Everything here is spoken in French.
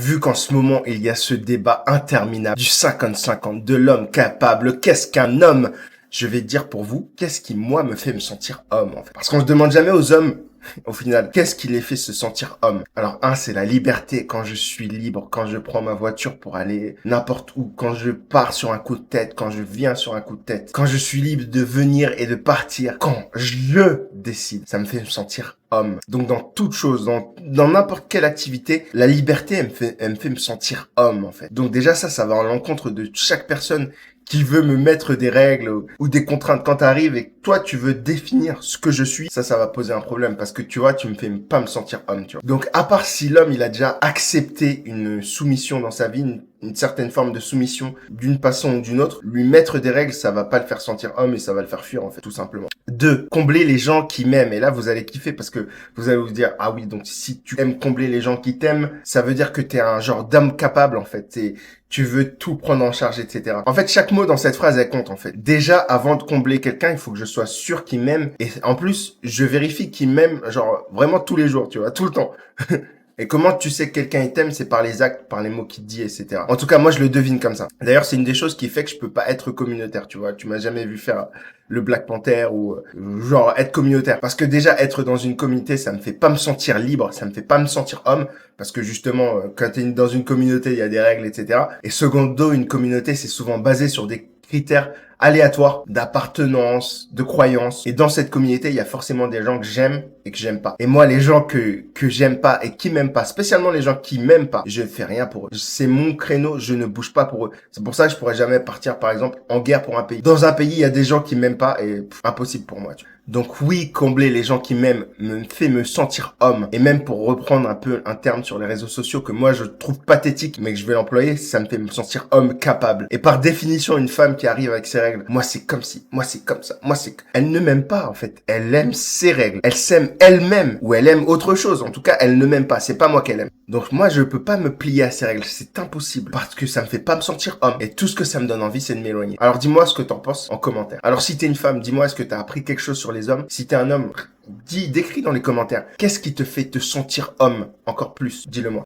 Vu qu'en ce moment, il y a ce débat interminable du 50-50 de l'homme capable, qu'est-ce qu'un homme? Je vais dire pour vous, qu'est-ce qui, moi, me fait me sentir homme, en fait. Parce qu'on se demande jamais aux hommes, au final, qu'est-ce qui les fait se sentir homme? Alors, c'est la liberté. Quand je suis libre, quand je prends ma voiture pour aller n'importe où, quand je pars sur un coup de tête, quand je viens sur un coup de tête, quand je suis libre de venir et de partir, quand je décide, ça me fait me sentir homme. Donc, dans toute chose, dans n'importe quelle activité, la liberté, elle me fait me sentir homme, en fait. Donc, déjà, ça va à l'encontre de chaque personne qui veut me mettre des règles ou des contraintes quand t'arrives et que toi tu veux définir ce que je suis, ça va poser un problème parce que tu vois, tu me fais pas me sentir homme, tu vois. Donc à part si l'homme il a déjà accepté une soumission dans sa vie, une certaine forme de soumission d'une façon ou d'une autre, lui mettre des règles, ça va pas le faire sentir homme et ça va le faire fuir en fait, tout simplement. 2. Combler les gens qui m'aiment. Et là, vous allez kiffer parce que vous allez vous dire, ah oui, donc si tu aimes combler les gens qui t'aiment, ça veut dire que t'es un genre d'homme capable en fait. Tu veux tout prendre en charge, etc. En fait, chaque mot dans cette phrase, elle compte, en fait. Déjà, avant de combler quelqu'un, il faut que je sois sûr qu'il m'aime. Et en plus, je vérifie qu'il m'aime, genre, vraiment tous les jours, tu vois, tout le temps. Et comment tu sais que quelqu'un il t'aime, c'est par les actes, par les mots qu'il te dit, etc. En tout cas, moi, je le devine comme ça. D'ailleurs, c'est une des choses qui fait que je peux pas être communautaire, tu vois. Tu m'as jamais vu faire le Black Panther ou genre être communautaire. Parce que déjà, être dans une communauté, ça me fait pas me sentir libre, ça me fait pas me sentir homme. Parce que justement, quand t'es dans une communauté, il y a des règles, etc. Et secondo, une communauté, c'est souvent basé sur des critères aléatoires d'appartenance, de croyance. Et dans cette communauté, il y a forcément des gens que j'aime et que j'aime pas. Et moi, les gens que j'aime pas et qui m'aiment pas, spécialement les gens qui m'aiment pas, je fais rien pour eux. C'est mon créneau, je ne bouge pas pour eux. C'est pour ça que je pourrais jamais partir, par exemple, en guerre pour un pays. Dans un pays, il y a des gens qui m'aiment pas et impossible pour moi, tu vois. Donc oui, combler les gens qui m'aiment me fait me sentir homme. Et même pour reprendre un peu un terme sur les réseaux sociaux que moi je trouve pathétique, mais que je vais l'employer, ça me fait me sentir homme capable. Et par définition, une femme qui arrive avec ses règles, moi c'est comme si, moi c'est comme ça, elle ne m'aime pas en fait. Elle aime ses règles. Elle s'aime elle-même ou elle aime autre chose. En tout cas, elle ne m'aime pas. C'est pas moi qu'elle aime. Donc moi je peux pas me plier à ses règles. C'est impossible parce que ça me fait pas me sentir homme. Et tout ce que ça me donne envie, c'est de m'éloigner. Alors dis-moi ce que t'en penses en commentaire. Alors si t'es une femme, dis-moi est-ce que t'as appris quelque chose sur les hommes. Si t'es un homme, décris dans les commentaires. Qu'est-ce qui te fait te sentir homme encore plus? Dis-le moi.